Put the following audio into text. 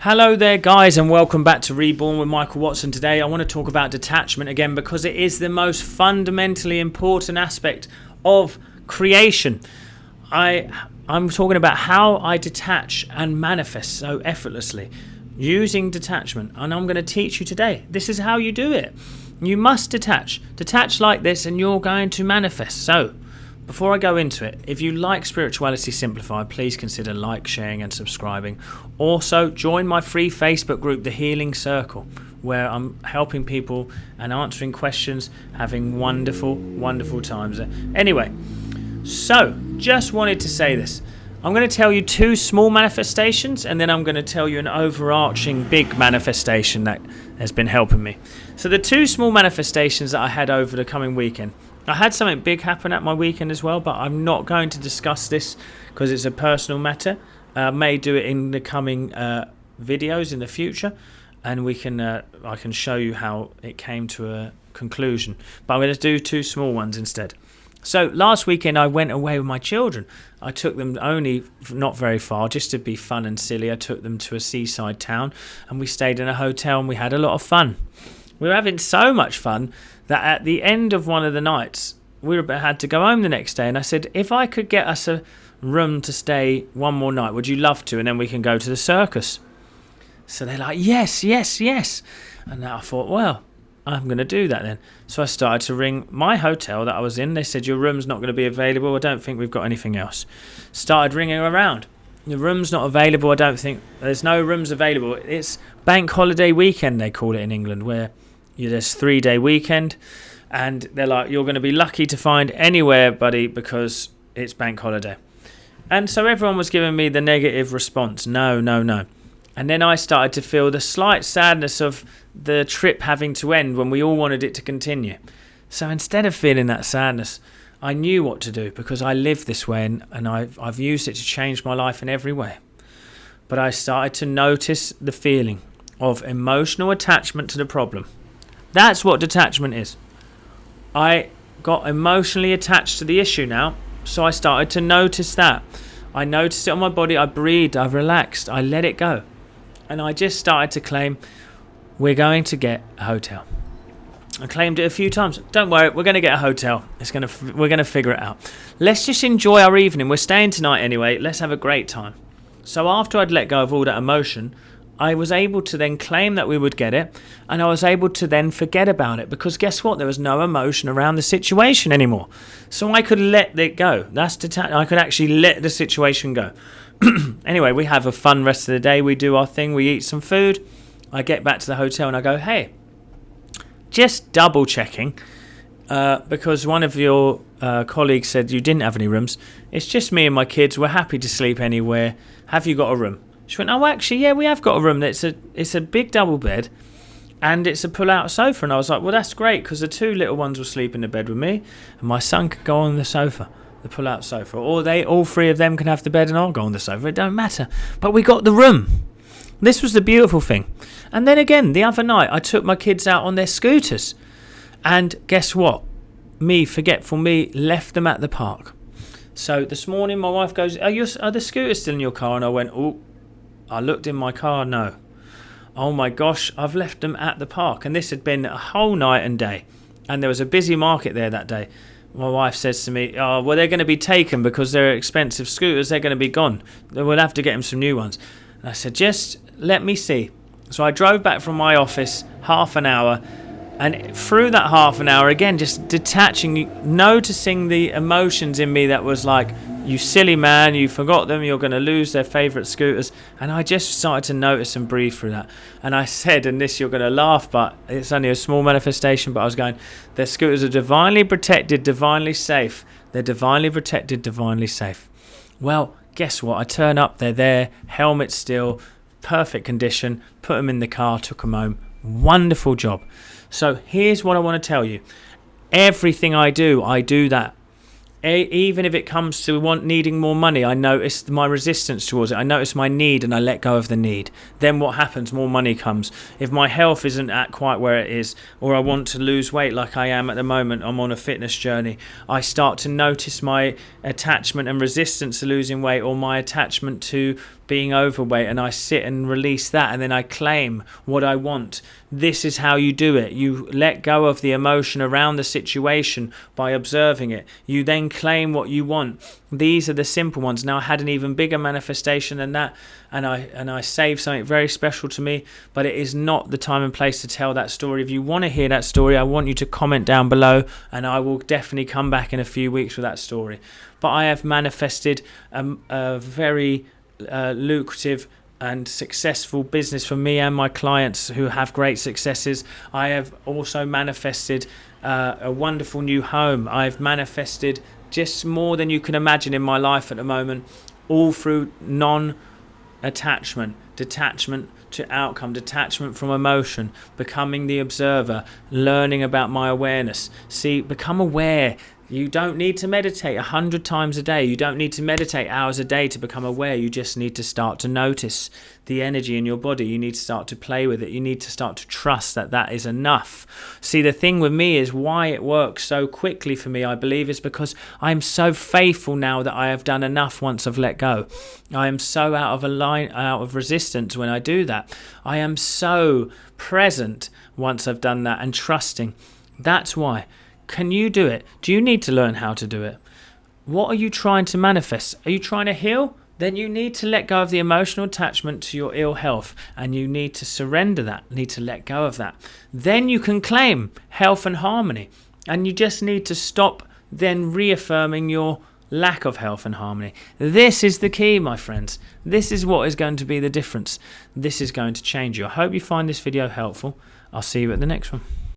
Hello there guys, and welcome back to Reborn with Michael Watson. Today I want to talk about detachment again because it is the most fundamentally important aspect of creation. I'm talking about how I detach and manifest so effortlessly using detachment, and I'm going to teach you today. This is how you do it. You must detach like this, and you're going to manifest. So before I go into it, if you like Spirituality Simplified, please consider sharing and subscribing. Also, join my free Facebook group, The Healing Circle, where I'm helping people and answering questions, having wonderful, wonderful times there. Anyway, so just wanted to say this. I'm going to tell you two small manifestations, and then I'm going to tell you an overarching big manifestation that has been helping me. So the two small manifestations that I had over the coming weekend. I had something big happen at my weekend as well, but I'm not going to discuss this because it's a personal matter. I may do it in the coming videos in the future, and I can show you how it came to a conclusion. But I'm going to do two small ones instead. So last weekend I went away with my children. I took them only not very far, just to be fun and silly. I took them to a seaside town, and we stayed in a hotel, and we had a lot of fun. We were having so much fun that at the end of one of the nights, we had to go home the next day. And I said, if I could get us a room to stay one more night, would you love to? And then we can go to the circus. So they're like, yes. And I thought, well, I'm going to do that then. So I started to ring my hotel that I was in. They said, your room's not going to be available. I don't think we've got anything else. Started ringing around. The room's not available. I don't think there's no rooms available. It's bank holiday weekend, they call it in England, where there's 3-day weekend, and they're like, you're going to be lucky to find anywhere, buddy, because it's bank holiday. And so everyone was giving me the negative response, no. And then I started to feel the slight sadness of the trip having to end when we all wanted it to continue. So instead of feeling that sadness, I knew what to do because I live this way, and I've used it to change my life in every way. But I started to notice the feeling of emotional attachment to the problem. That's what detachment is. I got emotionally attached to the issue now, so I started to notice that. I noticed it on my body. I breathed, I relaxed, I let it go. And I just started to claim, we're going to get a hotel. I claimed it a few times. Don't worry, we're going to get a hotel. We're going to figure it out. Let's just enjoy our evening. We're staying tonight anyway. Let's have a great time. So after I'd let go of all that emotion, I was able to then claim that we would get it, and I was able to then forget about it, because guess what? There was no emotion around the situation anymore. So I could let it go. I could actually let the situation go. Anyway, we have a fun rest of the day. We do our thing. We eat some food. I get back to the hotel and I go, hey, just double checking, because one of your colleagues said you didn't have any rooms. It's just me and my kids. We're happy to sleep anywhere. Have you got a room? She went, oh, actually, yeah, we have got a room. It's a big double bed, and it's a pull-out sofa. And I was like, well, that's great, because the two little ones will sleep in the bed with me, and my son can go on the sofa, the pull-out sofa. Or all three of them can have the bed, and I'll go on the sofa. It don't matter. But we got the room. This was the beautiful thing. And then again, the other night, I took my kids out on their scooters. And guess what? Forgetful me, left them at the park. So this morning, my wife goes, are the scooters still in your car? And I went, oh. I looked in my car, no. Oh my gosh, I've left them at the park. And this had been a whole night and day. And there was a busy market there that day. My wife says to me, oh, well, they're going to be taken because they're expensive scooters. They're going to be gone. We'll have to get them some new ones. And I said, just let me see. So I drove back from my office half an hour. And through that half an hour, again, just detaching, noticing the emotions in me that was like, you silly man, you forgot them, you're going to lose their favourite scooters. And I just started to notice and breathe through that. And I said, and this you're going to laugh, but it's only a small manifestation, but I was going, their scooters are divinely protected, divinely safe. They're divinely protected, divinely safe. Well, guess what? I turn up, they're there, helmet still, perfect condition, put them in the car, took them home. Wonderful job. So here's what I want to tell you. Everything I do that. Even if it comes to needing more money, I notice my resistance towards it. I notice my need and I let go of the need. Then what happens? More money comes. If my health isn't at quite where it is, or I want to lose weight like I am at the moment, I'm on a fitness journey, I start to notice my attachment and resistance to losing weight, or my attachment to being overweight, and I sit and release that, and then I claim what I want. This is how you do it. You let go of the emotion around the situation by observing it. You then claim what you want. These are the simple ones. Now, I had an even bigger manifestation than that, and I saved something very special to me, but it is not the time and place to tell that story. If you want to hear that story, I want you to comment down below, and I will definitely come back in a few weeks with that story. But I have manifested a very lucrative and successful business for me and my clients who have great successes. I have also manifested a wonderful new home. I've manifested just more than you can imagine in my life at the moment, all through non-attachment, detachment to outcome, detachment from emotion, becoming the observer, learning about my awareness. See, become aware. You don't need to meditate 100 times a day. You don't need to meditate hours a day to become aware. You just need to start to notice the energy in your body. You need to start to play with it. You need to start to trust that that is enough. See, the thing with me is why it works so quickly for me, I believe, is because I'm so faithful now that I have done enough once I've let go. I am so out of resistance when I do that. I am so present once I've done that and trusting. That's why. Can you do it? Do you need to learn how to do it? What are you trying to manifest? Are you trying to heal? Then you need to let go of the emotional attachment to your ill health, and you need to surrender that, need to let go of that. Then you can claim health and harmony, and you just need to stop then reaffirming your lack of health and harmony. This is the key, my friends. This is what is going to be the difference. This is going to change you. I hope you find this video helpful. I'll see you at the next one.